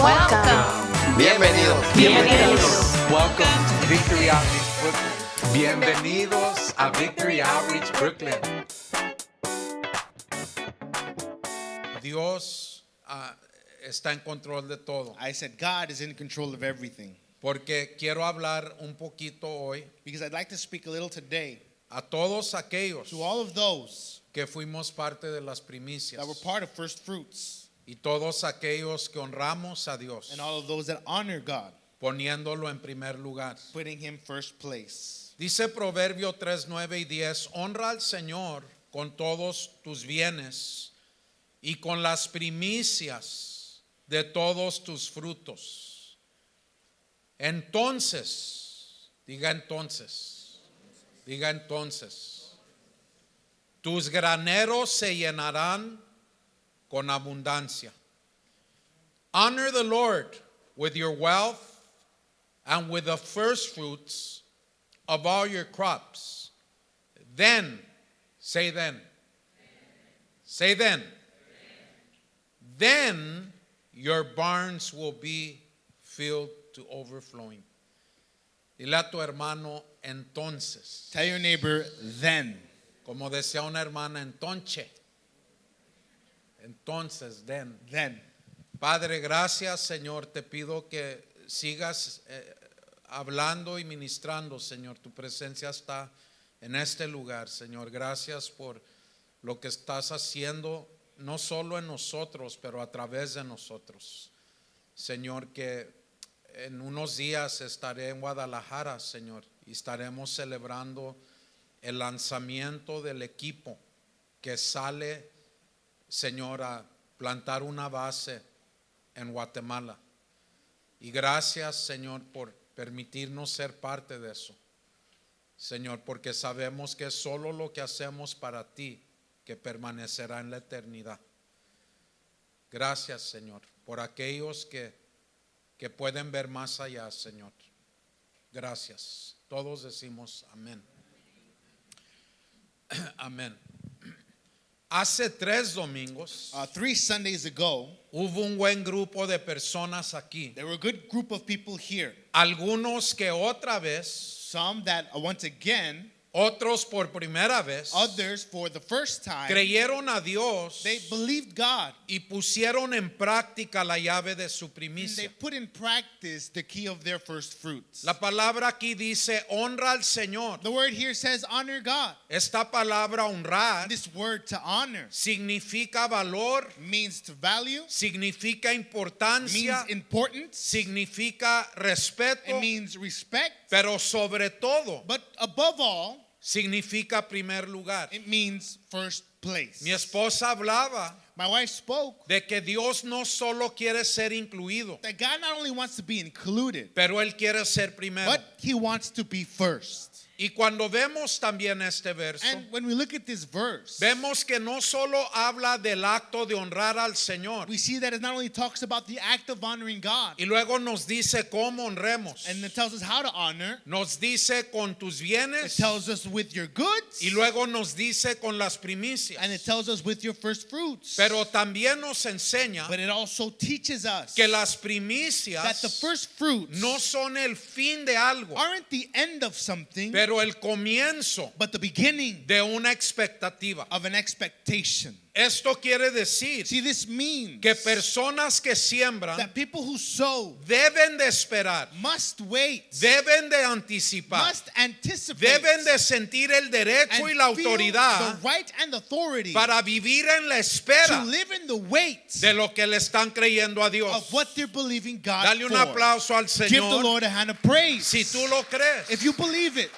Welcome. Bienvenidos. Welcome to Victory Outreach Brooklyn. Bienvenidos a Victory Outreach Brooklyn. Dios está en control de todo. I said God is in control of everything. Porque quiero hablar un poquito hoy Because I'd like to speak a little today a todos aquellos to all of those que fuimos parte de las primicias that were part of first fruits y todos aquellos que honramos a Dios, and all of those that honor God, poniéndolo en primer lugar. putting Him first place. Dice Proverbio 3, 9 y 10, honra al Señor con todos tus bienes y con las primicias de todos tus frutos. Entonces, diga entonces, tus graneros se llenarán con abundancia. Honor the Lord with your wealth and with the first fruits of all your crops. Then, say then. Say then. Then your barns will be filled to overflowing. Dile a tu hermano entonces. Tell your neighbor, then. Como decía una hermana, entonces. Entonces, then. Then. Padre, gracias, Señor. Te pido que sigas hablando y ministrando, Señor. Tu presencia está en este lugar, Señor. Gracias por lo que estás haciendo, no solo en nosotros, pero a través de nosotros. Señor, que en unos días estaré en Guadalajara, Señor, y estaremos celebrando el lanzamiento del equipo que sale, Señor, a plantar una base en Guatemala. Y gracias, Señor, por permitirnos ser parte de eso. Señor, porque sabemos que es solo lo que hacemos para ti que permanecerá en la eternidad. Gracias, Señor, por aquellos que pueden ver más allá, Señor. Gracias. Todos decimos amén. Amén. Hace 3 domingos 3 Sundays ago, hubo un buen grupo de personas aquí. there were a good group of people here. Algunos que otra vez, Some that once again, otros por primera vez, others for the first time, creyeron a Dios they believed God. y pusieron en práctica la llave de su And they primicia. put in practice the key of their first fruits. La palabra aquí dice honra al Señor. The word here says honor God. Esta palabra honrar This word to honor significa valor, means to value, significa means importancia, importance, significa respeto, it means respect, pero sobre todo but above all, significa primer lugar. it means first place. Mi esposa hablaba My wife spoke de que Dios no solo quiere ser incluido, that God not only wants to be included, pero Él quiere ser primero. but He wants to be first. Y cuando vemos también este verso, And when we look at this verse, vemos que no solo habla del acto de honrar al Señor, we see that it not only talks about the act of honoring God, y luego nos dice cómo honremos. and it tells us how to honor. Nos dice con tus It bienes, tells us with your goods, y luego nos dice con las primicias. and it tells us with your first fruits. Pero también nos enseña But it also teaches us que las that the primicias first fruits no son el fin de algo, aren't the end of something, pero el comienzo but the beginning de una expectativa. of an expectation. Esto quiere decir See, this means que personas que siembran that people who sow deben de esperar, must wait, deben de anticipar, must anticipate, deben de sentir el derecho y and la feel autoridad the right and authority para vivir en la to espera live in the wait de lo que le están creyendo a Dios. of what they're believing God Dale un for. aplauso al Give the Señor Lord a hand of praise si tú lo crees. if you believe it.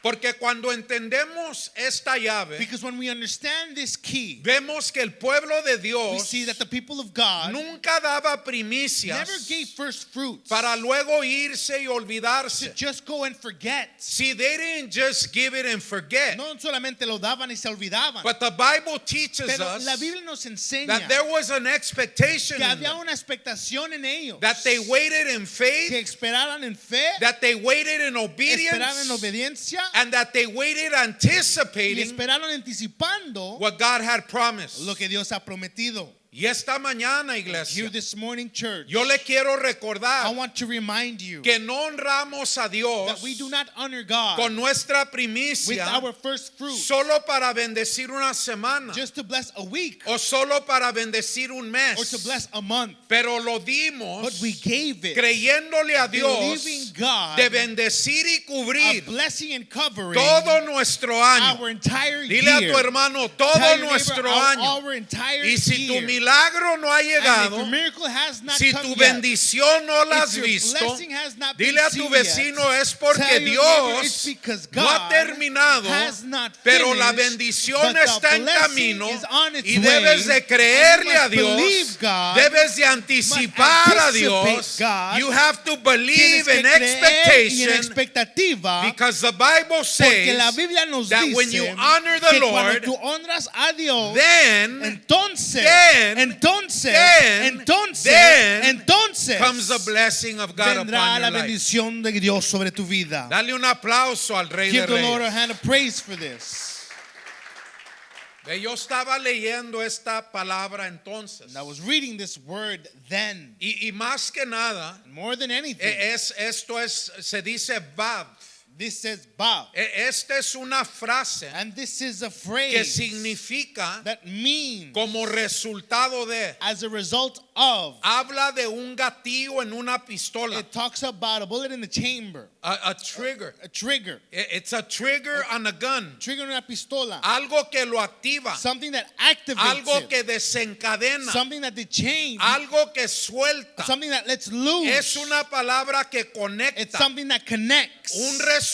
Porque cuando entendemos esta llave, Because when we understand this key, vemos que el pueblo de we Dios see that the people of God nunca daba never primicias gave first fruits para luego irse y to olvidarse. just go and forget. See, they didn't just give it and forget. No solamente lo daban y se olvidaban, But the Bible teaches pero us la Biblia nos enseña that there was an expectation que in había them, una expectación en ellos, that they waited in que faith, esperaran en fe, that they waited in esperaran en obedience, obediencia and that they waited y anticipating esperaron anticipando what God had promised. lo que Dios ha prometido. Y esta mañana, Here iglesia, this morning, church, yo le quiero I recordar want to remind you que no honramos a Dios that we do not honor God con nuestra with primicia our first fruit solo para bendecir una semana just to bless a week o solo para bendecir un or to mes, bless a month, pero lo but dimos we gave it creyéndole a Dios believing God de bendecir y a cubrir blessing and covering todo nuestro año. our entire Dile a year. tu hermano, Tell todo your neighbor, nuestro our año. entire Y si tu year. milagro no ha And if llegado, your miracle has not si come tu yet, bendición no la has if your visto, blessing has not been dile a tu seen vecino yet, es porque tell your neighbor it's Dios because no ha God terminado, has not pero la finished, bendición but the está en blessing camino is on its y way, debes de and you creerle a must believe Dios, God, debes de anticipar a anticipate Dios. God, You have to tienes believe que in creer y en expectation expectativa, because the Bible porque la says Biblia nos that dice when you honor the que cuando Lord, tú honras a Dios, then entonces comes the blessing of God vendrá upon la your life. bendición de Dios sobre tu vida. Dale un aplauso al Rey de Give the Lord a Reyes. hand of praise for this. Yo estaba leyendo esta palabra entonces. And I was reading this word then. Y más que nada, More than anything, se dice Bab. this says Bob. Esta es una frase And this is a que phrase significa that means como resultado de. as a result of. Habla de un gatillo en una pistola. It talks about a bullet in the chamber, A trigger. a trigger. It's a trigger on a gun. Trigger en una pistola. Algo que lo activa. Something that activates Algo it. que desencadena. Something that they change. Algo que suelta. Something that lets loose. Es una palabra que It's conecta. something that connects. Un resultado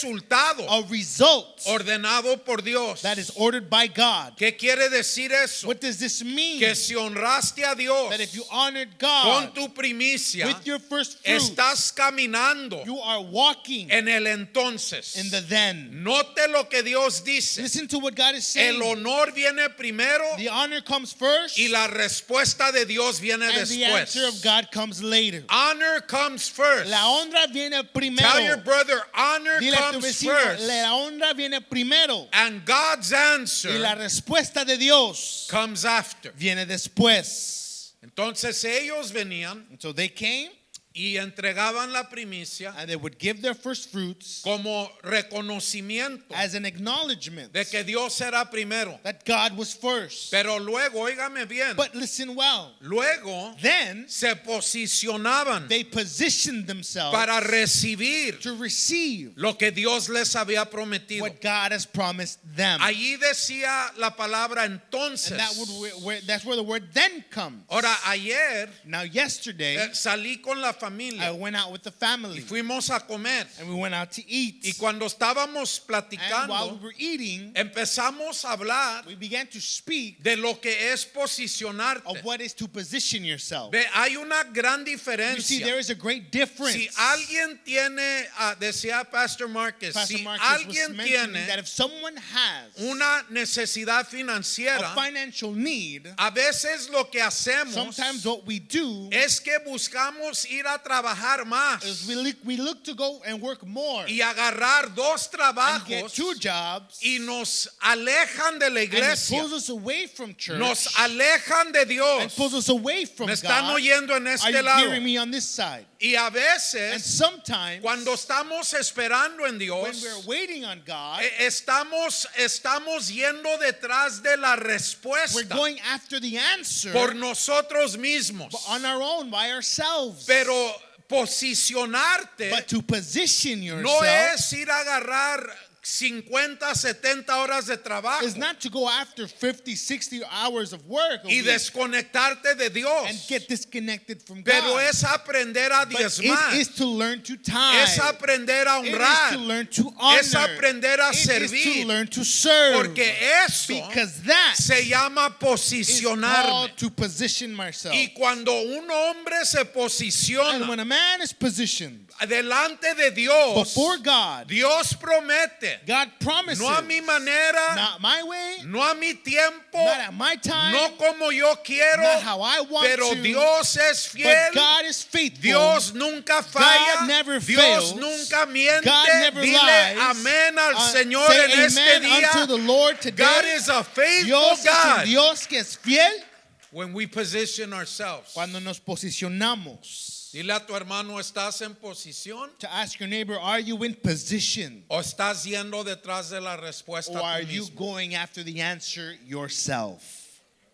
A result ordenado por Dios. that is ordered by God. ¿Qué quiere decir eso? What does this mean? Que si honraste a Dios That if you honored con God tu primicia, with your first fruit, estás caminando you are walking en el entonces. in the then. Note lo que Dios dice. Listen to what God is saying. El honor viene primero The honor comes first, y la respuesta de Dios viene and the answer of después. God comes later. Honor comes first. La honra viene primero. Tell your brother, honor Dile a tu comes vecino, first. la honra viene primero. And God's Y la answer respuesta de Dios comes after. viene después. Entonces ellos venían And so they came y entregaban la primicia and they would give their first fruits como reconocimiento as an acknowledgement de que Dios era primero. that God was first. Pero luego, óigame bien, But listen well. luego Then se posicionaban they positioned themselves para recibir to receive lo que Dios les había prometido. what God has promised them. Allí decía la palabra entonces. And that's where the word then comes. Ahora, ayer Now yesterday, salí con la I familia went out with the y family fuimos a comer. and we went out to eat. Y cuando estábamos And while we platicando, were eating, empezamos a hablar we began to speak de lo que es of posicionarte. what is to position yourself. Ve, hay una gran You see, diferencia. there is a great difference. Si alguien tiene, decía Pastor Marcus, Pastor si Marcus was alguien mentioning tiene that if someone has una necesidad a financiera, financial need, a veces lo que hacemos sometimes what we do es que buscamos ir a trabajar más is we look to go and work more y agarrar dos and get trabajos 2 jobs, y nos alejan de la and it iglesia, pulls us away from church, nos alejan de and Dios. pulls us away from Me están God. oyendo en Are este you lado. hearing me on this side? Y a And veces, sometimes cuando estamos esperando en when Dios, we're waiting on God, estamos yendo detrás de la we're respuesta going after the answer por nosotros mismos. on our own, by ourselves. Pero posicionarte But to position no yourself es ir a agarrar 50, 70 horas de trabajo is not to go after 50, 60 hours of work a y week desconectarte de and Dios. get disconnected from Pero God. es aprender a But diezmar. it is to learn to tithe. Es aprender a It is to honrar. learn to honor. Es aprender a It is to servir. learn to serve. Porque eso Because that se llama is posicionarme. called to position myself. Y cuando un hombre se And posiciona when a man is positioned delante de Dios, before God, Dios promete, God promises, no a mi manera, not my way, no a mi tiempo, not at my time, no como yo quiero, not how I want pero to, Dios es but fiel. God is faithful. Dios nunca falla, God never Dios fails. nunca miente. God never Dile lies. amén al Señor Say en este amen día. unto the Lord today. God is a faithful Dios es un God. Dios que es fiel. when we position ourselves. Cuando nos posicionamos. Dile a tu hermano, ¿estás en posición To ask your neighbor, are you in position? o estás yendo detrás de la respuesta Or are tú you mismo? going after the answer yourself?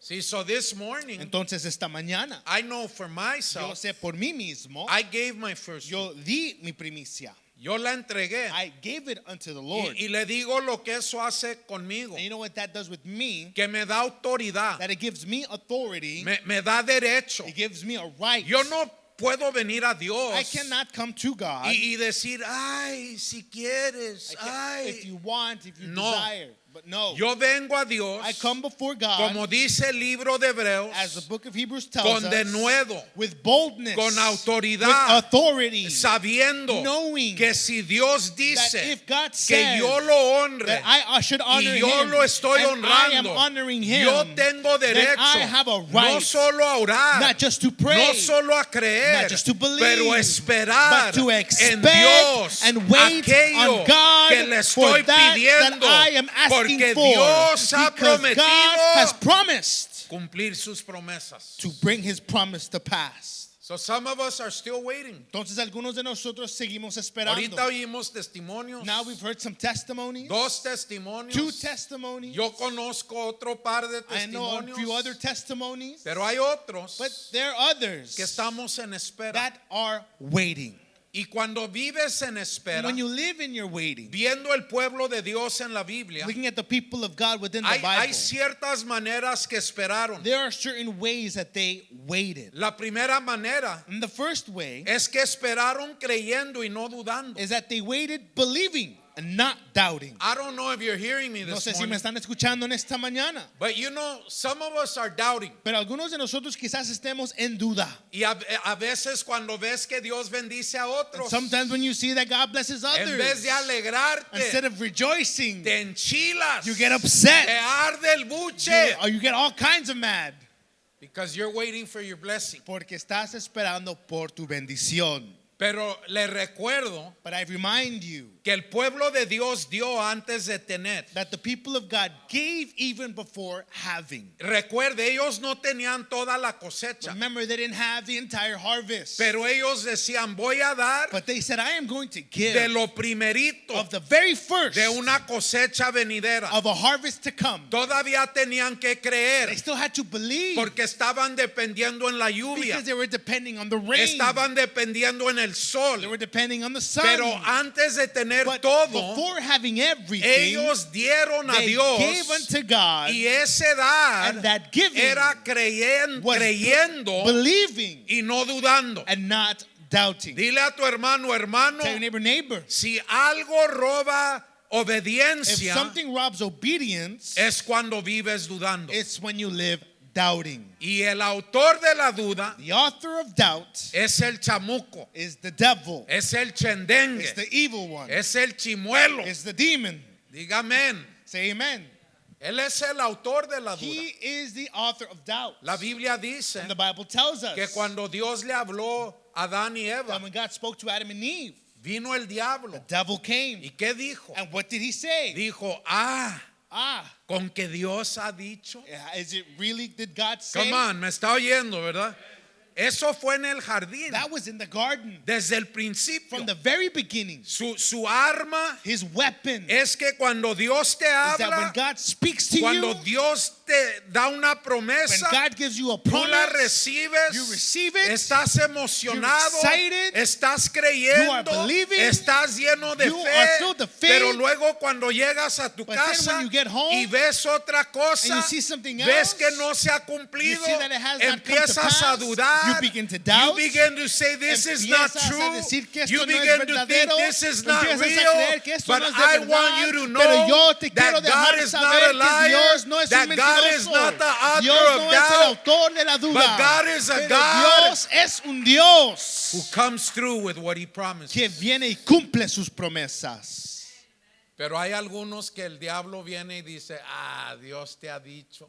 See, so this morning, Entonces esta mañana, I know for yo myself, sé por mí mismo, I gave my first. yo di mi primicia. Yo la entregué. I gave it unto the Lord. Y le digo lo que eso hace conmigo. And you know what that does with me? Que me da autoridad. That it gives me authority. Me da derecho. It gives me a right. Yo no puedo venir a Dios I cannot come to God. y decir, ay, si quieres, ay. If you want, if you No. desire. But no. Yo vengo a Dios, I come before God, como dice el libro de Hebreos, as the book of Hebrews tells con us, denuedo, with boldness, con autoridad, with authority, sabiendo knowing que si Dios that dice if God que says yo lo honre that I should honor y yo him, lo estoy and I am honrando, honoring him, yo tengo then derecho I have a no right solo a orar, not just to pray, no solo a creer, not just to believe, pero esperar but to en expect Dios and wait aquello on God que le for estoy that pidiendo, I am asking porque for, Dios ha because God has prometido promised cumplir sus promesas. to bring his promise to pass. So some of us are still waiting. Entonces algunos de nosotros seguimos esperando. Ahorita oímos testimonios, Now we've heard some testimonies, dos testimonios. two testimonies. Yo conozco otro par de I know a testimonios, few other testimonies, pero hay otros but there are others que estamos en espera. that are waiting. Y cuando vives en And espera, when you live in your waiting, viendo el pueblo de Dios en la Biblia, looking at the people of God within the hay Bible, ciertas maneras que esperaron. there are certain ways that they waited. La primera manera And the first way es que esperaron creyendo y no dudando. is that they waited believing and not doubting. I don't know if you're hearing me No this sé si me morning, están escuchando en esta mañana, but you know, some of us are doubting. pero algunos de nosotros quizás estemos en duda. Y a veces cuando ves que Dios bendice a And otros, sometimes when you see that God blesses en vez others, de alegrarte, instead of rejoicing, te enchilas, you get te upset. arde el buche, Or you get all kinds of mad because you're waiting for your blessing. porque estás esperando por tu bendición. Pero le recuerdo But I remind you que el pueblo de Dios dio antes de tener. that the people of God gave even before having. Recuerde, ellos no tenían toda la cosecha, Remember, they didn't have the entire harvest, pero ellos decían, voy a dar but they said, I am going to give de lo primerito of the very first de una cosecha venidera. of a harvest to come. Todavía tenían que creer They still had to believe porque estaban dependiendo en la lluvia, because they were depending on the rain. estaban dependiendo en el They sol. were depending on the sun. Pero antes de tener But todo, before having everything, ellos dieron a they Dios, gave unto God, y ese dar and that giving era was creyendo believing y no dudando. and not doubting. Dile a tu hermano, hermano, Tell your neighbor, si algo roba if obediencia, something robs obedience, es cuando vives dudando. it's when you live doubting. Y el autor de la duda The author of doubt es el chamuco, is the devil. es el chendengue, It's the evil one. es el chimuelo. It's the demon. Diga amén. Say amen. Él es el autor de la duda. He is the author of doubt. La Biblia dice And the Bible tells us que cuando Dios le habló a Adán y Eva, that when God spoke to Adam and Eve, vino el diablo. the devil came. ¿Y qué dijo? And what did he say? Dijo, con que Dios ha dicho. Is it really, did God say? Come on, me está oyendo, ¿verdad? Eso fue en el jardín. That was in the garden. Desde el principio. From the very beginning. Su arma His weapon es que cuando Dios te is that when habla, God speaks to cuando you, Dios te da una when promesa, God gives you a tú la promise, recibes, you receive it, estás emocionado, you're excited, estás you are creyendo, believing, estás lleno de you are filled with fe, faith, pero luego cuando llegas a tu but then casa when you get home y ves otra cosa, and you see something ves else, que no se ha you cumplido, see that it has not come to empiezas a pass, dudar, you begin to doubt, you begin to say this is not empiezas a true, decir que esto you no es begin to think verdadero, this is not empiezas a real, creer que esto but no es de I verdad, want you to pero yo know te quiero that God dejar is saber not a que liar, Dios no es un that God is mentiroso. not the author Dios of no es el doubt, autor de la duda, but God is a pero God Dios es un Dios who comes through with what he promises. que viene y cumple sus promesas. Pero hay algunos que el diablo viene y dice, Dios te ha dicho.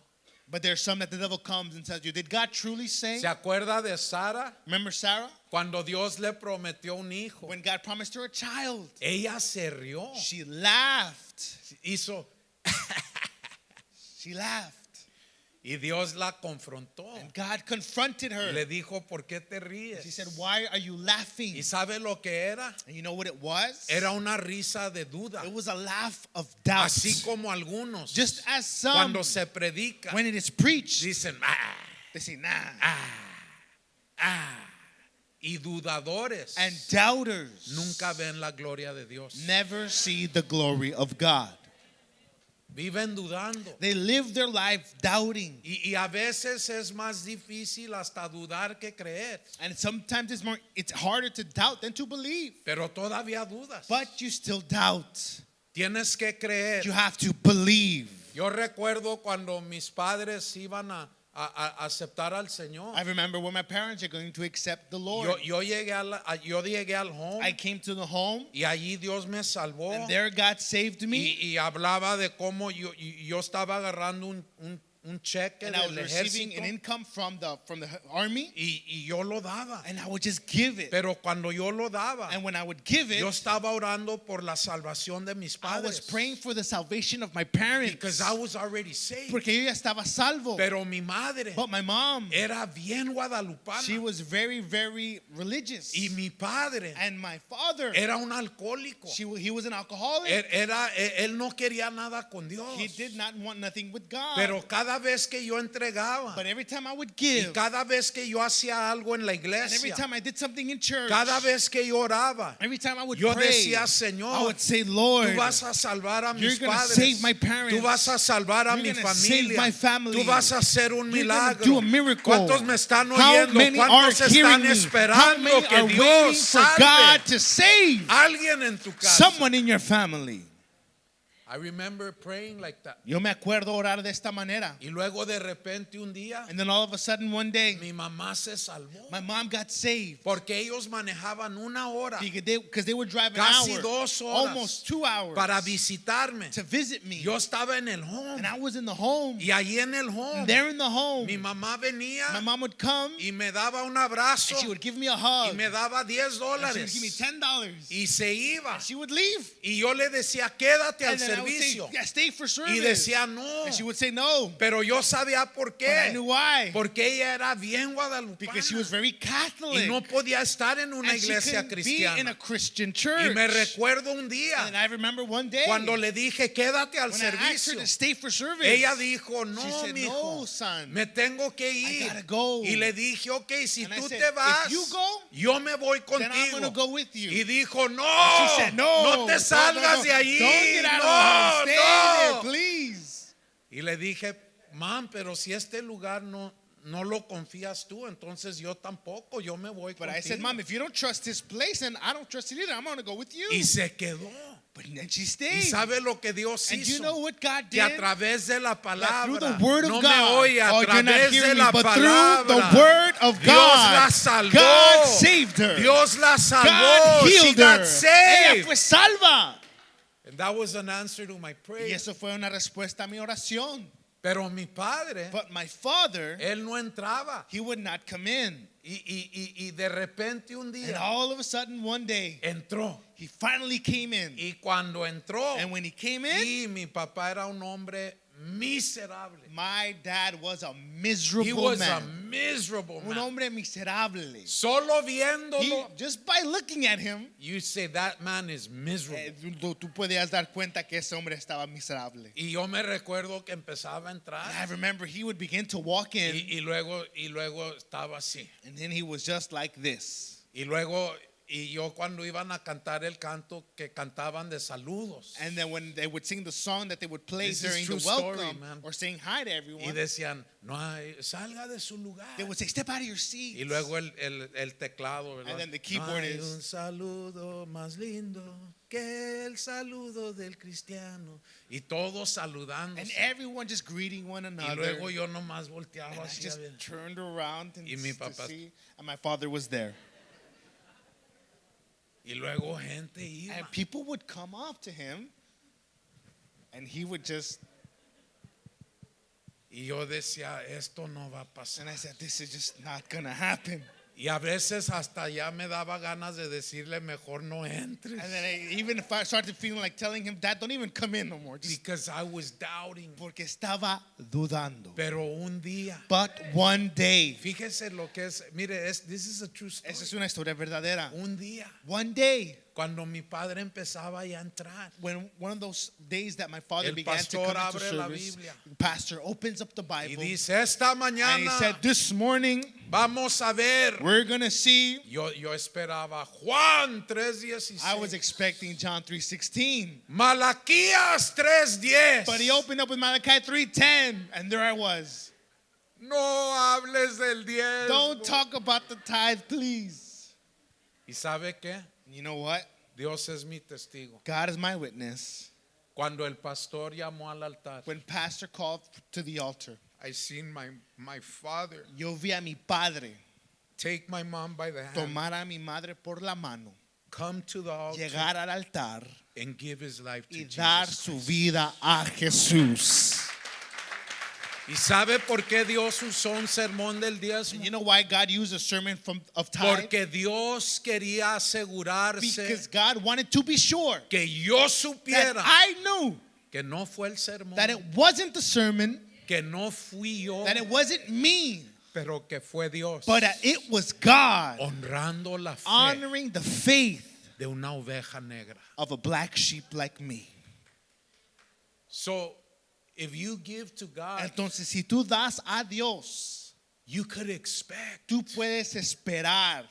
But there's some that the devil comes and tells you, did God truly say? ¿Se acuerda de Sara? Remember Sarah? Cuando Dios le prometió un hijo. When God promised her a child, Ella se rió. she laughed. Hizo. She laughed. Y Dios la confrontó. And God confronted her. Le dijo, ¿por qué te ríes? She said, "Why are you laughing?" ¿Y sabe lo que era? And you know what it was? Era una risa de duda. It was a laugh of doubt. Así como algunos, Just as some, cuando se predica, when it is preached, dicen, they say, "Nah." y dudadores And doubters nunca ven la gloria de Dios. never see the glory of God. Viven dudando. They live their life doubting. Y a veces es más difícil hasta dudar que creer. And sometimes it's harder to doubt than to believe. Pero todavía dudas. But you still doubt. Tienes que creer. You have to believe. Yo recuerdo cuando mis padres iban a aceptar al Señor. I remember when my parents are going to accept the Lord. Yo llegué al home I came to the home, y allí Dios me salvó. and there God saved me. Y hablaba de cómo yo estaba agarrando un cheque And I was del receiving ejército an income from the army, y yo lo daba. and I would just give it. Pero cuando yo lo daba, And when I would give yo it, estaba orando por la salvación de mis I was padres. praying for the salvation of my parents. Because I was already saved. Porque yo ya estaba salvo. Pero mi madre But my mom, era bien guadalupana. she was very, very religious. Y mi padre And my father, era un alcohólico. he was an alcoholic. Él no quería nada con Dios. He did not want nothing with God. Pero cada vez que yo entregaba But every time I would y give, cada vez que yo hacía algo en la and every iglesia, time I did something in church, cada vez que yo oraba, every time I would yo pray, decía, I Señor, would say, Lord, tú vas a salvar a you're mis gonna padres, save my parents. tú vas a salvar a You're mi gonna save familia, my family. tú vas a hacer un You're gonna milagro. do a miracle. ¿Cuántos me están How oyendo? many are ¿Cuántos hearing están me? How esperando many que are waiting Dios for God salve to save a alguien en tu casa? someone in your family? I remember praying like that. Yo me acuerdo orar de esta manera. Y luego de repente un día And then all of a sudden one day, mi mamá se salvó my mom got saved. porque ellos manejaban una hora Because they were driving Casi hours, 2 horas almost 2 hours, para visitarme. to visit me. Yo estaba en el home And I was in the home. y allí en el home And there in the home, mi mamá venía my mom would come y me daba un abrazo and she would give me a hug. y me daba $10 And she would give me $10. y se iba. And she would leave. Y yo le decía, quédate al And then I would say, servicio. yeah, stay for service. Y decía, no. And she would say no. Pero yo sabía por But I qué. knew why. Porque ella era bien Because she was guadalupana. very Catholic. Y no podía estar en una And she iglesia couldn't be in a cristiana. Christian Y church. me recuerdo un día And I remember one day cuando le dije, quédate al when I asked her servicio. to stay for service. Ella dijo, no, She said, mijo, no, son. me tengo que I ir. gotta go. Y le dije, ok, si And I tú said, te vas, if you go, yo me voy then I'm going to contigo. go with you. Y dijo, no, She said, no, no te salgas no, de allí. Don't get out of the No, home. Stay there, no. please. Y le dije, mam, pero si este lugar no lo confías tú, entonces yo tampoco, yo me voy But contigo. I said, Mom, if you don't trust this place, and I don't trust it either, I'm going to go with you. Y se quedó. But then she Y stayed. sabe lo que Dios And you hizo. know what God Que a did? través de la That through palabra, the word of no me God, oye, a oh, you're not través de hearing me, la but palabra, through the word of Dios la God, salvó. God saved her. Dios la salvó. God She healed got her. Ella saved. fue salva. And that was an answer to my Y prayer. eso fue una respuesta a mi oración. Pero mi padre, But my father, él no entraba. he would not come in. Y de repente un And día all of a sudden, one day, entró. he finally came in. Y cuando entró, And when he came in, y mi papá era un hombre miserable. my dad was a He miserable was a man. miserable Un man. hombre miserable. Solo viéndolo, Just by looking at him, you say that man is miserable. tú podías dar cuenta que ese hombre estaba miserable. Y yo me recuerdo que empezaba a entrar I remember he would begin to walk in, y luego estaba así. and then he was just like this. Y yo cuando iban a cantar el canto que cantaban de saludos. And then when they would sing the song that they would play This is during true the story, welcome man. or saying hi to Y everyone, decían, no hay, salga de su lugar. they would say, step out of your seat. Y luego el teclado, ¿verdad? And then the keyboard no hay is- un saludo más lindo que el saludo del cristiano. Y todos And saludándose. everyone just greeting one Y another. luego yo nomás volteaba And I así a just ver. turned around and Y mi to papá- see, and my father was there. Y luego gente iba. And people would come up to him, and he would just, Y yo decía, esto no va a pasar. and I said, this is just not gonna happen. Y a veces hasta ya me daba ganas de decirle mejor no entres. And then even if I started feeling like telling him, Dad, don't even come in no more. Just Because I was doubting. porque estaba dudando. Pero un día, But one day, fíjese lo que es, mire, this is a true story. esa es una historia verdadera. Un día, One day, cuando mi padre empezaba ya a entrar, when one of those days that my father El began to pastor come into abre la service, Biblia. the pastor opens up the y Bible dice, esta and he mañana said, this morning vamos a ver. we're going to see. Yo esperaba Juan 3:16. I was expecting John 3:16, Malaquías 3:10. but he opened up with Malachi 3:10, and there I was. No hables del 10. Don't talk about the tithe, please. ¿Y sabe qué? You know what? Dios es mi testigo. God is my witness. Cuando el pastor llamó al altar, When pastor called to the altar, I seen my father yo vi a mi padre take my mom by the hand, tomar a mi madre por la mano, come to the altar, llegar al altar and give his life to y dar Jesus su Christ. vida a Jesús. ¿Y sabe por qué Dios usó un sermón del diezmo? You know why God used a sermon of tithe? Porque Dios quería asegurarse Because God wanted to be sure que yo that supiera I knew que no fue el sermón, that it wasn't the sermon, que no fui yo, that it wasn't me, pero que fue Dios but that it was God honrando la fe honoring the faith de una oveja negra. of a black sheep like me. So, if you give to God, Entonces, si tú das a Dios, you could expect tú puedes esperar.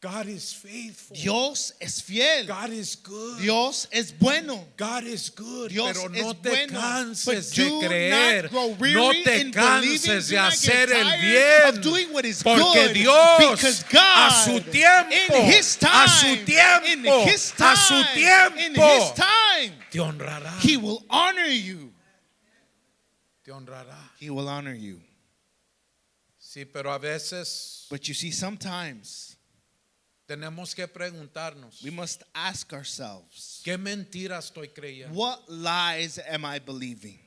God is faithful. Dios es fiel. God is good. Dios es bueno. God is good, Dios pero es no te bueno. canses But de do creer, not grow weary no te in believing, canses do de not hacer get el tired bien, of doing what is porque good, Dios because God, a su tiempo, in His time, a su tiempo, in His time, a su tiempo, in His time, te honrará, He will honor you. te honrará. He will honor you. Sí, pero a veces But you see, sometimes tenemos que preguntarnos, we must ask ourselves, ¿qué mentira estoy creyendo? what lies am I believing?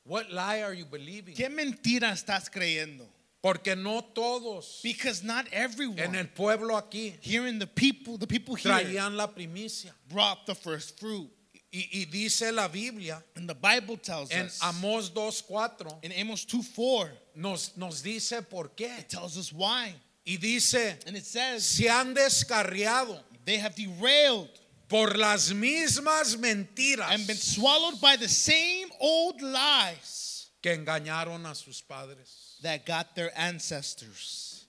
What lie are you believing? ¿Qué mentira estás creyendo? Porque no todos Because not en everyone el pueblo aquí here in the people here traían la primicia. brought the first fruit. Y dice la Biblia And the Bible tells en us Amós 2:4 in Amos 2:4, nos dice por qué. it tells us why. Y dice, And it says se han descarriado they have derailed por las mismas mentiras and been swallowed by the same old lies que engañaron a sus padres. that got their ancestors.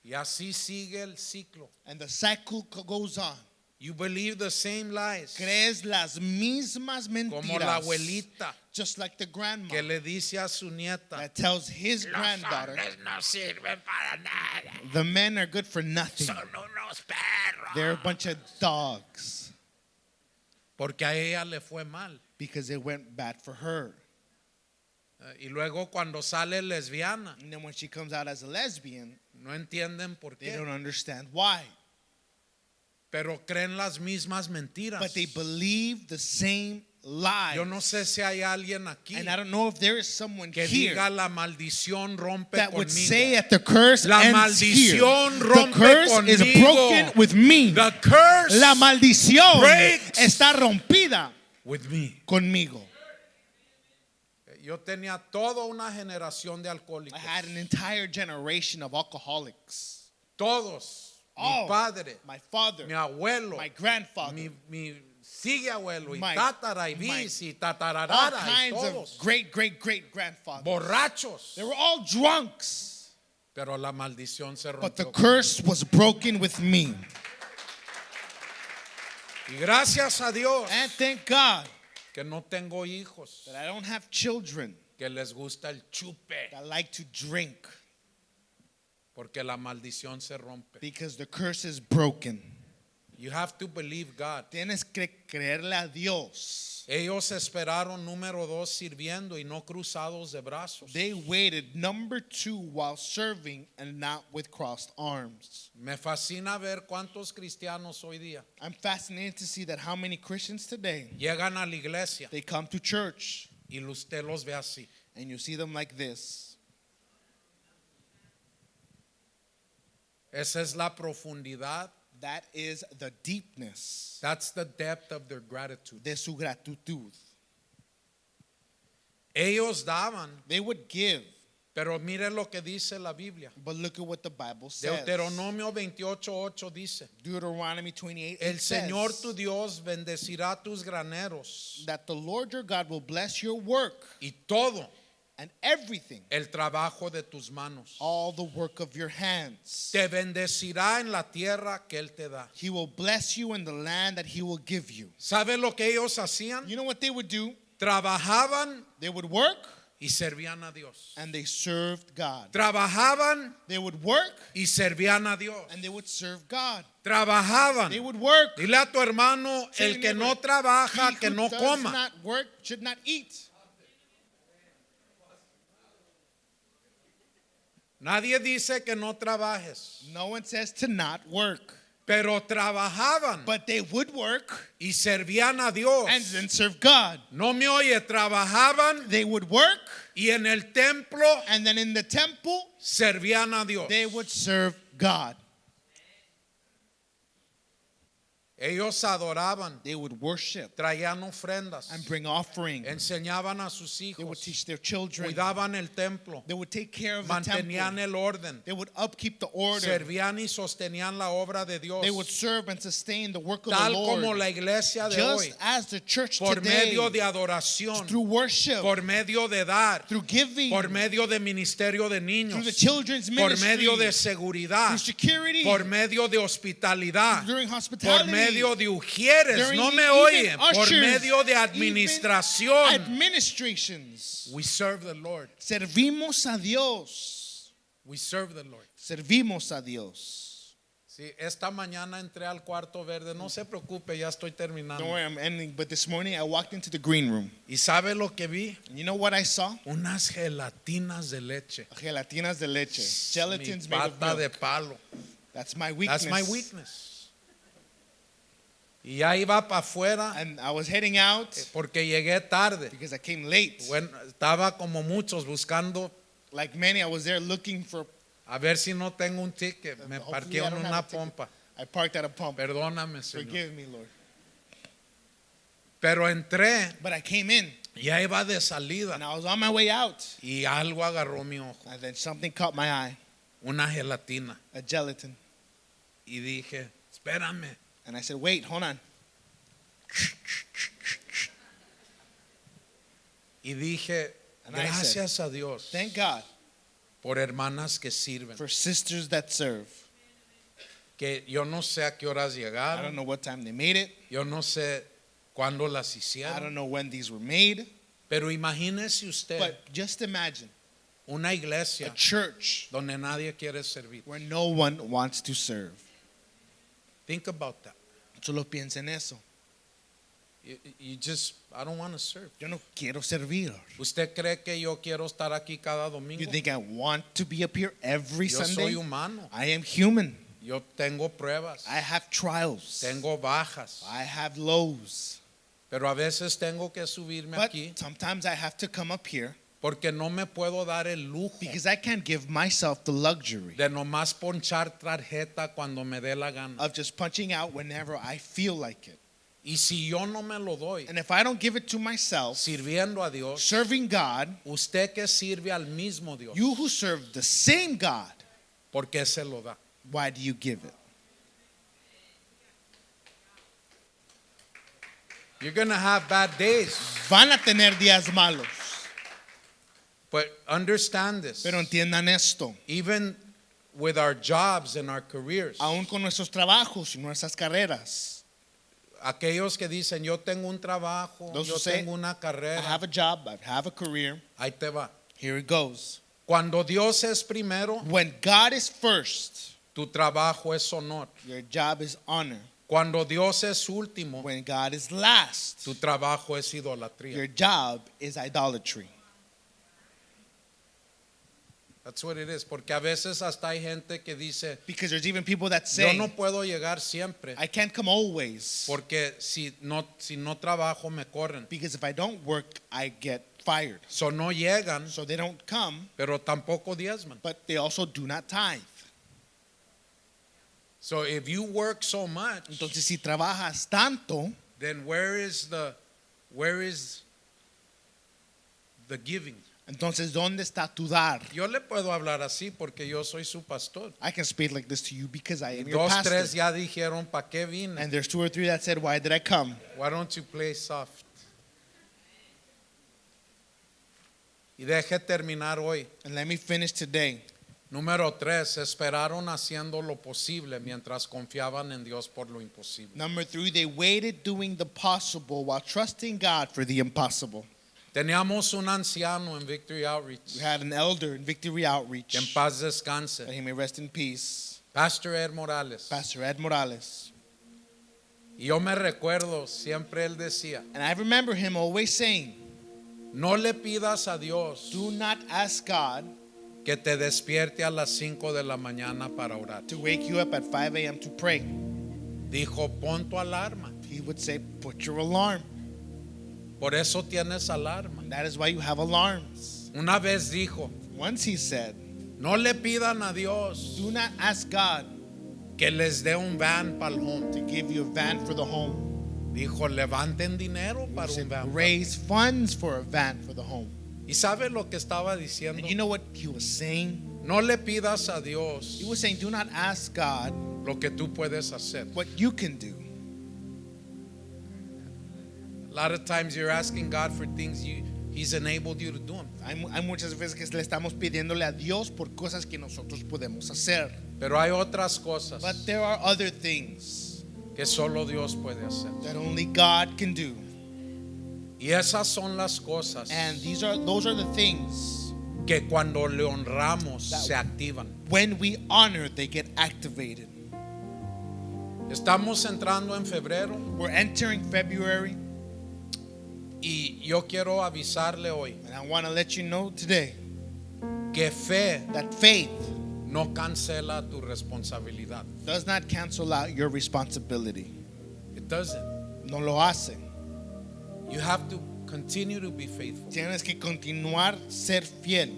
Y así sigue el ciclo. And the cycle goes on. You believe the same lies. Crees las mismas Como la mentiras. abuelita Just like the grandma que le dice a su nieta, that tells his granddaughter, no sirven para nada. the men are good for nothing. Son unos perros. They're a bunch of dogs. Porque a ella le fue mal. Because it went bad for her. Y luego cuando sale lesbiana, And then when she comes out as a lesbian, no entienden por they qué. don't understand why. Pero creen las mismas mentiras. But they believe the same lies. Yo no sé si hay alguien aquí And I don't know if there is someone que here diga la maldición rompe that would conmigo. say that the curse La ends here. maldición The rompe curse is conmigo. broken with me. The curse La maldición breaks está rompida with me. conmigo. Yo tenía toda una generación de alcohólicos. I had an entire generation of alcoholics. Todos. Oh, Mi padre, my father, mi abuelo, my grandfather, mi sigue abuelo, y My- tátara, y my- bis, y all tatararara, y kinds todos. of great grandfathers. Borrachos. They were all drunks. Pero la maldición se But the rompió. curse was broken with me. Y gracias a Dios And thank God que no tengo hijos that I don't have children que les gusta el chupe, that like to drink, porque la maldición se rompe. because the curse is broken. You have to believe God. Tienes que creerle a Dios. Ellos esperaron número 2 sirviendo y no cruzados de brazos. They waited number 2 while serving and not with crossed arms. Me fascina ver cuántos cristianos hoy día I'm fascinated to see that how many Christians today, llegan a la iglesia they come to church y usted los ve así. and you see them like this. Esa es la profundidad. That is the deepness That's the depth of their gratitude. de su gratitud. Ellos daban, They would give, pero mire lo que dice la Biblia. but look at what the Bible says. Deuteronomio 28:8 dice: Deuteronomy 28, El it Señor says tu Dios bendecirá tus graneros that the Lord your God will bless your work y todo and everything, el trabajo de tus manos. all the work of your hands. Te bendecirá en la tierra que Él te da. He will bless you in the land that he will give you. ¿Sabe lo que ellos hacían? You know what they would do? Trabajaban They would work y servían a Dios. and they served God. Trabajaban They would work y servían a Dios. and they would serve God. Trabajaban. They would work. Dile a tu hermano, Tell el your que no neighbor, trabaja, he que who no does coma. not work should not eat. Nadie dice que no trabajes, No one says to not work, pero trabajaban but they would work y servían a Dios. and then serve God. No me oye, trabajaban They would work y en el templo and then in the temple servían a Dios. they would serve God. Ellos adoraban, They would worship traían ofrendas, and bring offering. enseñaban a sus They would hijos, teach their children. cuidaban el templo, They would take care of the mantenían temple. el orden, They would upkeep the order. servían y sostenían la obra de Dios, They would serve and sustain the work of tal the como Lord. la iglesia de Just hoy, as the church por today, medio de adoración, through worship, por medio de dar, through giving, por medio de ministerio de through niños, the children's por ministry, medio de through seguridad, security, por medio de hospitalidad, during por hospitality, medio de ujieres, during no me even oyen, por ushers, medio de even administración. administrations. We serve the Lord. Servimos a Dios. We serve the Lord. Servimos a Dios. Sí, esta mañana entré al cuarto verde. No se preocupe, ya estoy terminando. Don't worry, I'm ending. But this morning I walked into the green room. ¿Y sabe lo que vi? And you know what I saw? Unas gelatinas de leche. Gelatinas de leche. Mi Gelatins made of pata de milk. palo. That's my weakness. That's my weakness. Y ya iba para afuera And I was heading out porque llegué tarde. because I came late. Bueno, estaba como muchos buscando Like many, I was there looking for. a ver si no tengo un ticket. Me Hopefully parqué I en don't una have a ticket. pompa. I parked at a pump. Perdóname, Señor. Forgive me, Lord. Pero entré, But I came in ya iba de salida and I was on my way out. y algo agarró mi ojo, And then something caught my eye, una gelatina. a gelatin. Y dije, espérame. And I said, wait, hold on. Y dije, And I gracias a Dios Thank God por hermanas que sirven. for sisters that serve. Que yo no sé a qué horas I llegaron, don't know what time they made it. yo no sé cuándo las I hicieron. don't know when these were made. Pero imagínese usted But just imagine una a iglesia church donde nadie quiere servir. where no one wants to serve. Think about that. Solo piensa en eso. You just, I don't want to serve. Yo no quiero servir. ¿Usted cree que yo quiero estar aquí cada domingo? You think I want to be up here every Yo Sunday? soy humano. I am human. Yo tengo pruebas. I have trials. Tengo bajas. I have lows. Pero a veces tengo que subirme But aquí sometimes I have to come up here porque no me puedo dar el lujo because I can't give myself the luxury de nomás ponchar tarjeta cuando me dé la gana. of just punching out whenever I feel like it. Y si yo no me lo doy And if I don't give it to myself, sirviendo a Dios, serving God, usted que sirve al mismo Dios, you who serve the same God, ¿por qué se lo da? why do you give it? You're going to have bad days. Van a tener días malos. But understand this. Pero entiendan esto. Even with our jobs and our careers, Aún con nuestros trabajos y nuestras carreras. aquellos que dicen, yo tengo un trabajo, Those yo who say, tengo una I carrera, have a job, I have a career. ahí te va. Here it goes. Cuando Dios es primero, When God is first, tu trabajo es honor. your job is honor. Cuando Dios es último, When God is last, tu trabajo es your idolatría. job is idolatry. That's what it is. Porque a veces hasta hay gente que dice, Because there's even people that yo say, no puedo llegar siempre, I can't come always. porque si no trabajo me corren. Because if I don't work, I get fired. So no llegan, So they don't come, pero tampoco diezman. but they also do not tithe. So if you work so much, Entonces, si trabajas tanto, then where is the giving? entonces, ¿dónde está tu dar? Yo le puedo hablar así porque yo soy su pastor. I can speak like this to you because I am your Dos, pastor. tres ya dijeron, ¿para qué vine? And there's 2 or 3 that said, why did I come? Why don't you play soft? Y deje terminar hoy. And let me finish today. Número 3, esperaron haciendo lo posible mientras confiaban en Dios por lo imposible. Number 3, they waited doing the possible while trusting God for the impossible. Teníamos un anciano en Victory Outreach. We had an elder in Victory Outreach. Que en paz That descanse. he may rest in peace. Pastor Ed Morales. Pastor Ed Morales. Y yo me recuerdo, siempre él decía, And I remember him always saying, no le pidas a Dios do not ask God que te despierte a las 5 de la mañana para orar. to wake you up at 5 a.m. to pray. Dijo, pon tu alarma. He would say, put your alarm. Por eso tienes alarma. And that is why you have alarms. Una vez dijo, Once he said, no le pidan a Dios do not ask God que les dé un van para el home. to give you a van for the home. Dijo, levanten dinero He para un said, van. raise funds for a van for the home. ¿Y sabe lo que estaba And diciendo? you know what he was saying? No le pidas a Dios He was saying, do not ask God lo que tú puedes hacer. what you can do. A lot of times you're asking God for things He's enabled you to do them. Hay muchas veces que le estamos pidiéndole a Dios por cosas que nosotros podemos hacer. Pero hay otras cosas But there are other things que solo Dios puede hacer. that only God can do. Y esas son las cosas And those are the things que cuando le honramos se activan. when we honor, they get activated. Estamos entrando en febrero We're entering February, y yo quiero avisarle hoy and I want to let you know today que fe that faith no cancela tu responsabilidad. does not cancel out your responsibility. It doesn't. No lo hace. You have to continue to be faithful. Tienes que continuar ser fiel.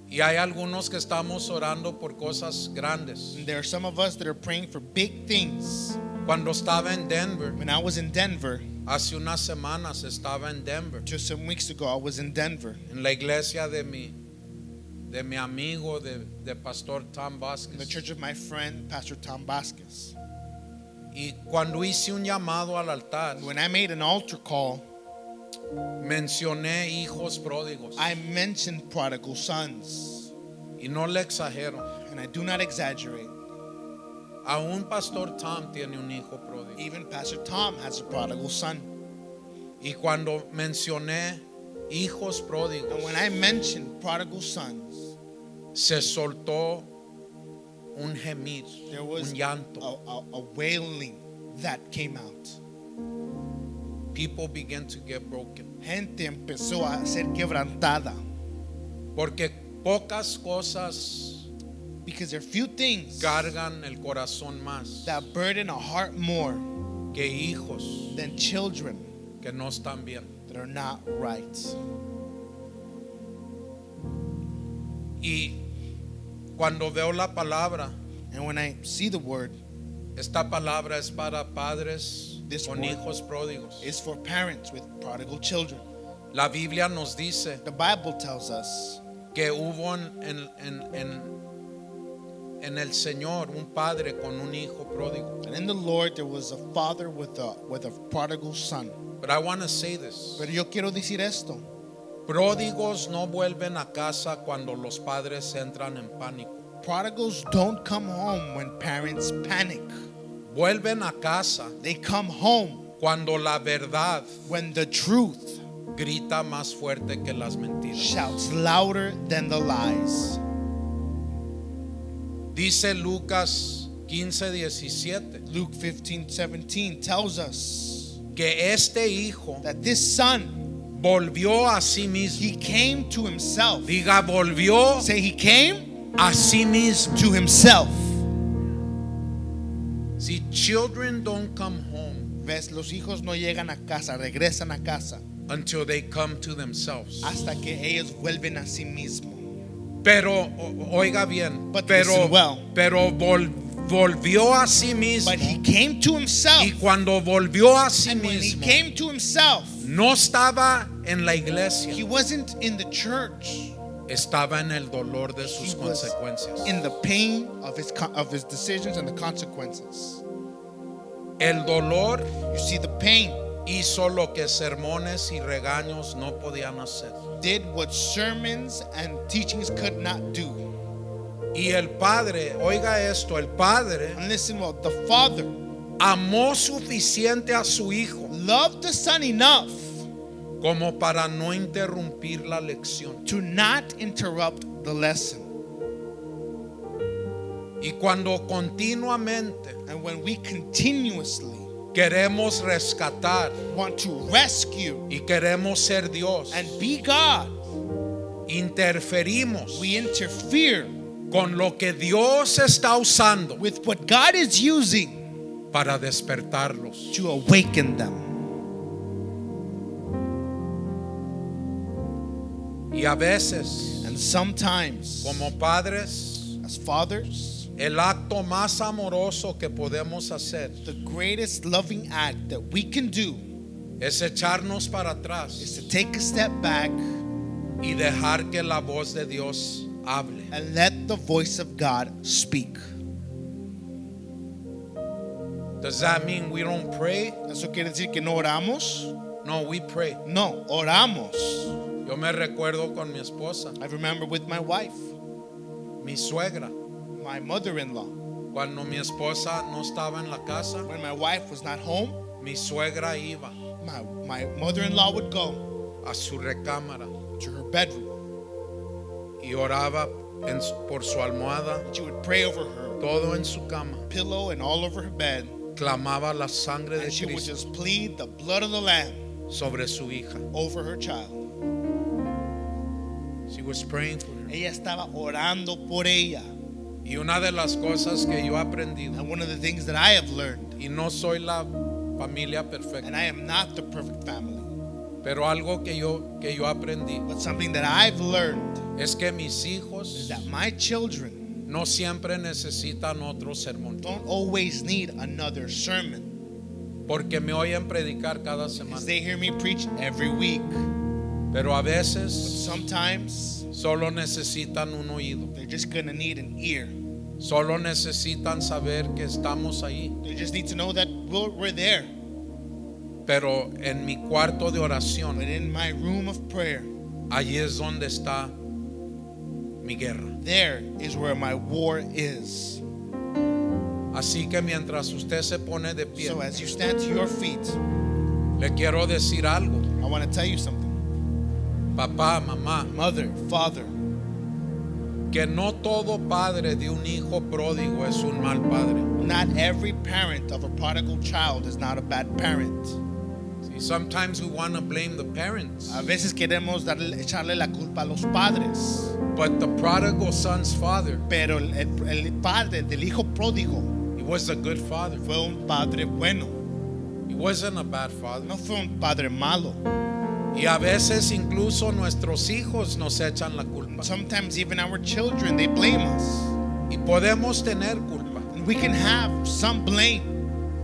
Y hay algunos que estamos orando por cosas grandes. And there are some of us that are praying for big things. Cuando estaba en Denver, When I was in Denver, hace unas semanas estaba en Denver, just some weeks ago, I was in Denver en la iglesia de mi amigo, de Pastor Tom in the Vázquez. church of my friend, Pastor Tom Vasquez. Y cuando hice un llamado al altar, When I made an altar call, mencioné hijos pródigos. I mentioned prodigal sons. Y no le exagero. And I do not exaggerate. Aún Pastor Tom tiene un hijo pródigo. Even Pastor Tom has a prodigal son. Y cuando mencioné hijos pródigos, And when I mentioned prodigal sons, se soltó un gemir, there was un llanto. a wailing that came out. People began to get broken. Gente empezó a ser quebrantada. Porque pocas cosas Because there are few things cargan el corazón más that burden a heart more que hijos than children que no están bien. that are not right. Y cuando veo la palabra, And when I see the word, esta palabra es para padres This con word hijos pródigos. it's for parents with prodigal children. La Biblia nos dice The Bible tells us que hubo en el Señor un padre con un hijo pródigo. that in the Lord there was a father with a prodigal son. But I want to say this. Pero yo quiero decir esto. Pródigos no vuelven a casa cuando los padres entran en pánico. Prodigals don't come home when parents panic. Vuelven a casa They come home cuando la verdad when the truth grita más fuerte que las mentiras. shouts louder than the lies. Dice Lucas 15:17 Luke 15:17 tells us que este hijo that this son, volvió a sí mismo. he came to himself. Diga, volvió Say he came a sí mismo. to himself. See, children don't come home Ves, los hijos no llegan a casa, regresan a casa until they come to themselves. hasta que ellos vuelven a sí mismos. Pero oiga bien, But pero listen well. pero volvió a sí mismo. But he came to himself. Y cuando volvió a sí And when he mismo, came to himself, no estaba en la iglesia, he wasn't in the church. estaba en el dolor de He sus was consecuencias. in the pain of his decisions and the consequences. El dolor You see, the pain hizo lo que sermones y regaños no podían hacer. did what sermons and teachings could not do. Y el padre, oiga esto, el padre And listen, well, the father amó suficiente a su hijo loved the son enough como para no interrumpir la lección. to not interrupt the lesson. Y cuando continuamente And when we continuously queremos rescatar want to rescue y queremos ser Dios, and be God, interferimos we interfere con lo que Dios está usando with what God is using para despertarlos. to awaken them. Y a veces, And sometimes, como padres, as fathers, el acto más amoroso que podemos hacer the greatest loving act that we can do es echarnos para is atrás to take a step back y dejar que la voz de Dios hable. and let the voice of God speak. Does that mean we don't pray? ¿Eso quiere decir que no oramos? No, we pray. No, oramos. Yo me recuerdo con mi esposa, I remember with my wife, mi suegra, my mother-in-law, cuando mi esposa no estaba en la casa, when my wife was not home, mi suegra iba my mother-in-law would go a su recámara to her bedroom. y oraba por su almohada, She would pray over her todo en su cama. pillow and all over her bed, Clamaba la sangre de and she would Cristo just plead the blood of the Lamb sobre su hija. over her child. She was praying for her. Ella estaba orando por ella. Y una de las cosas que yo he aprendido, And one of the things that I have learned, y no soy la familia and perfecta, I am not the perfect family, pero algo que yo aprendí but something that I've learned es que mis is hijos that my children no siempre necesitan otro sermón, don't always need another sermon, porque me oyen predicar cada because semana, they hear me preach every week. pero a veces Sometimes solo necesitan un oído, they're just gonna need an ear. solo necesitan saber que estamos ahí. They just need to know that we're there. Pero en mi cuarto de oración, But in my room of prayer, allí es donde está mi guerra. there is where my war is. Así que mientras usted se pone de pie, So as you stand to your feet, le quiero decir algo. I want to tell you something. Papá, mamá, Mother, father, que no todo padre de un hijo pródigo es un mal padre. not every parent of a prodigal child is not a bad parent. See, sometimes we want to blame the parents, A veces queremos echarle la culpa a los padres, but the prodigal son's father, pero el padre del hijo pródigo he was a good father. fue un padre bueno, He wasn't a bad father. no fue un padre malo. Y a veces incluso nuestros hijos nos echan la culpa. Sometimes even our children, they blame us. Y podemos tener culpa, And we can have some blame,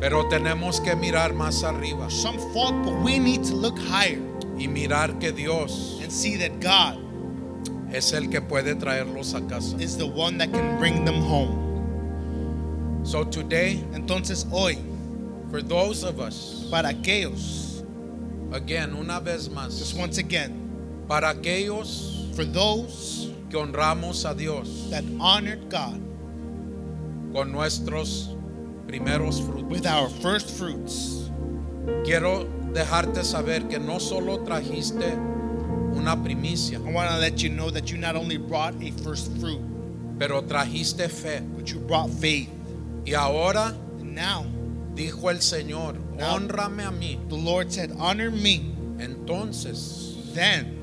pero tenemos que mirar más arriba some fault, but we need to look higher y mirar que Dios and see that God es el que puede traerlos a casa. is the one that can bring them home. So today, Entonces hoy, for those of us, para aquellos, again, una vez just más, once again, para aquellos for those que honramos a Dios that honored God con nuestros primeros frutos, with our first fruits, quiero dejarte saber que no solo trajiste una primicia, I want to let you know that you not only brought a first fruit, pero trajiste fe. but you brought faith. Y ahora And now, dijo el Señor, Now- honrame a mí, the Lord said, honor me, entonces then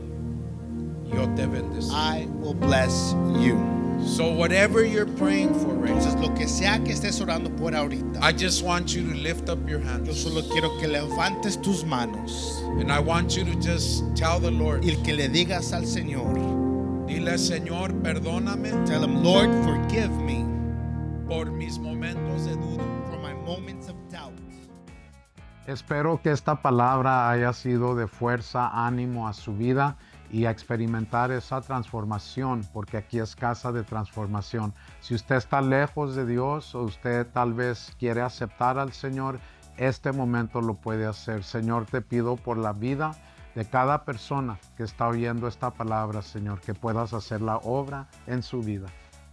yo te bendeciré. I will bless you. So whatever you're praying for right Entonces, now, lo que sea que estés orando por ahorita, I just want you to lift up your yo hands. solo quiero que levantes tus manos And I want you to just tell the Lord, y que le digas al Señor, dile, Señor, perdóname tell him, Lord, forgive me por mis momentos Espero que esta palabra haya sido de fuerza, ánimo a su vida y a experimentar esa transformación, porque aquí es casa de transformación. Si usted está lejos de Dios o usted tal vez quiere aceptar al Señor, este momento lo puede hacer. Señor, te pido por la vida de cada persona que está oyendo esta palabra, Señor, que puedas hacer la obra en su vida.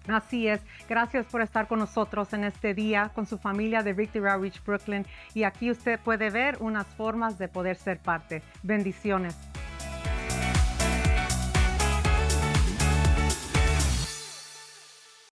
Así es. Gracias por estar con nosotros en este día, con su familia de Victory Outreach Brooklyn. Y aquí usted puede ver unas formas de poder ser parte. Bendiciones.